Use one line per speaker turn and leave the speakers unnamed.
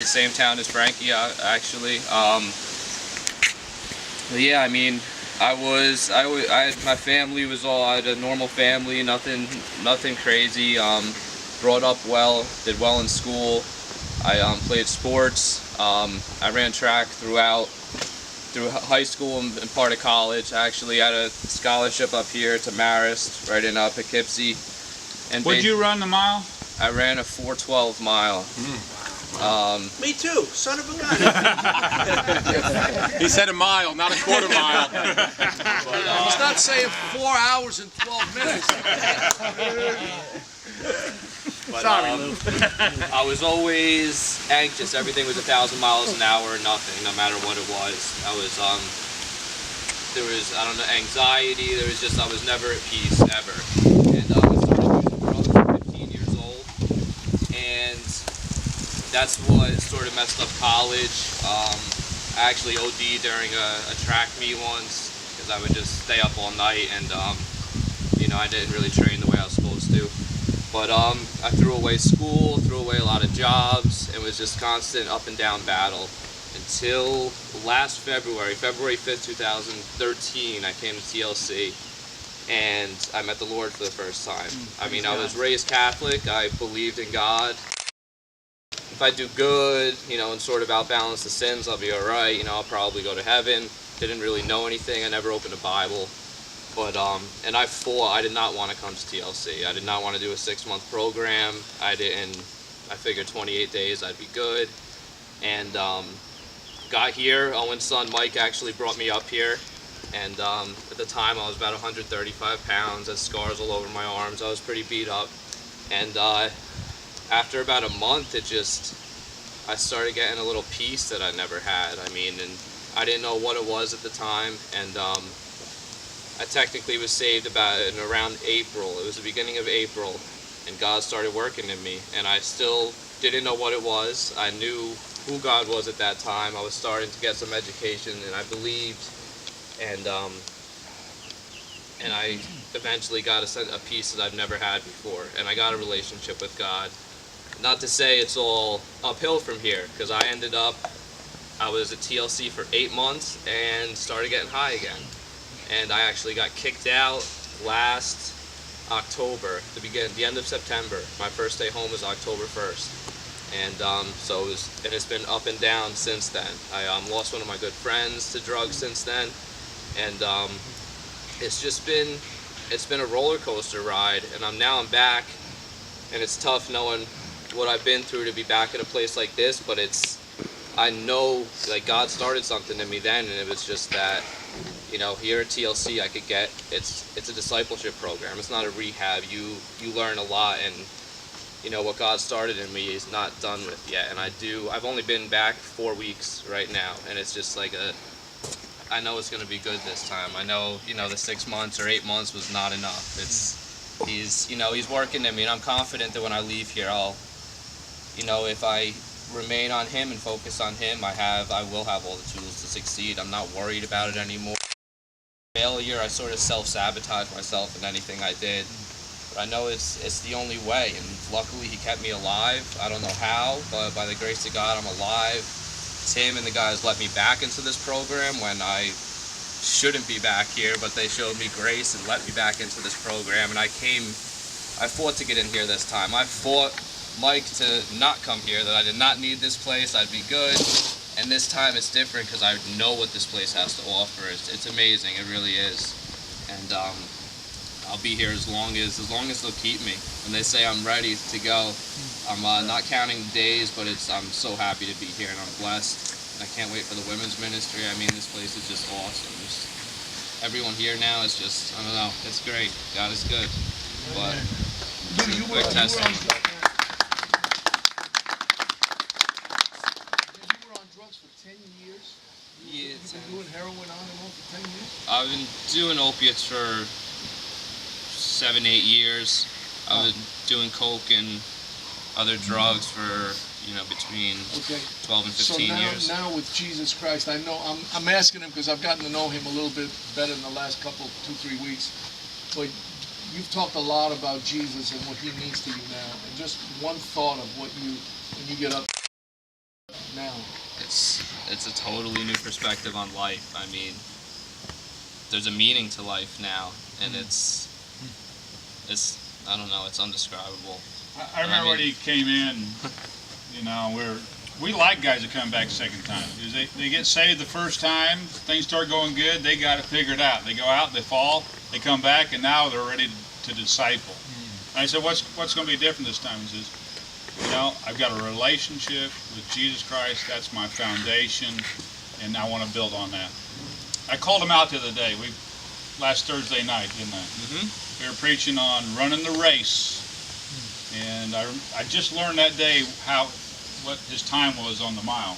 The same town as Frankie, actually. But yeah, I mean, my family was I had a normal family, nothing crazy. Brought up well, did well in school. I played sports. I ran track through high school and part of college. I actually had a scholarship up here to Marist, right in Poughkeepsie. And
would you run the mile?
I ran a 4:12 mile.
Me too, son of a gun.
He said a mile, not a quarter mile.
He's not saying 4 hours and 12 minutes.
But, I was always anxious. Everything was 1,000 miles an hour or nothing, no matter what it was. There was, I don't know, anxiety. I was never at peace, ever. And I started using drugs at 15 years old. And that's what sort of messed up college. I actually OD'd during a track meet once because I would just stay up all night and, I didn't really train the way I was supposed to. But I threw away school, threw away a lot of jobs. It was just constant up and down battle until last February 5th, 2013, I came to TLC and I met the Lord for the first time. I mean, I was raised Catholic. I believed in God. If I do good, and sort of outbalance the sins, I'll be all right. I'll probably go to heaven. Didn't really know anything. I never opened a Bible. But, and I did not want to come to TLC. I did not want to do a 6-month program. I figured 28 days I'd be good. And got here. Owen's son Mike actually brought me up here. And at the time I was about 135 pounds, had scars all over my arms. I was pretty beat up. And after about a month, I started getting a little peace that I never had. I mean, and I didn't know what it was at the time. And I technically was saved around April. It was the beginning of April, and God started working in me, and I still didn't know what it was. I knew who God was at that time. I was starting to get some education, and I believed, and I eventually got a peace that I've never had before, and I got a relationship with God. Not to say it's all uphill from here, because I was at TLC for 8 months and started getting high again. And I actually got kicked out last October, the end of September. My first day home was October 1st. And it's been up and down since then. I lost one of my good friends to drugs since then. And it's been a roller coaster ride. And I'm back, and it's tough knowing what I've been through to be back in a place like this, but I know, like, God started something in me then, and it was just that, here at TLC it's a discipleship program. It's not a rehab. You learn a lot, and what God started in me is not done with yet. And I've only been back 4 weeks right now, and it's just like I know it's going to be good this time. I know, the 6 months or 8 months was not enough. He's working in me, and I'm confident that when I leave here, if I remain on Him and focus on Him, I will have all the tools to succeed. I'm not worried about it anymore. Failure, I sort of self-sabotage myself in anything I did. But I know it's the only way, and luckily He kept me alive. I don't know how, but by the grace of God, I'm alive. Tim and the guys let me back into this program when I shouldn't be back here, but they showed me grace and let me back into this program. And I fought to get in here this time. I fought Mike to not come here, that I did not need this place, I'd be good. And this time it's different because I know what this place has to offer. It's amazing, it really is. And I'll be here as long as they'll keep me. When they say I'm ready to go, I'm not counting days, but I'm so happy to be here, and I'm blessed. And I can't wait for the women's ministry. I mean, this place is just awesome. Everyone here now is just, I don't know, it's great. God is good. But
You were on drugs for 10 years?
Yeah,
You've been doing heroin on and on for 10 years?
I've been doing opiates for 7, 8 years. I've been doing coke and other drugs for, between 12 and 15 years.
So now with Jesus Christ, I know, I'm asking him because I've gotten to know him a little bit better in the last 2-3 weeks. But you've talked a lot about Jesus and what he means to you now. And just one thought of when you get up mile?
It's a totally new perspective on life. I mean, there's a meaning to life now, and it's I don't know, it's undescribable.
I remember when he came in, you know, we like guys that come back second time. Because they get saved the first time, things start going good, they got it figured out. They go out, they fall, they come back, and now they're ready to disciple. And I said, what's going to be different this time? He says, you know, I've got a relationship with Jesus Christ, that's my foundation, and I want to build on that. I called him out the other day, last Thursday night, didn't I?
Mm-hmm.
We were preaching on running the race, and I just learned that day what his time was on the mile.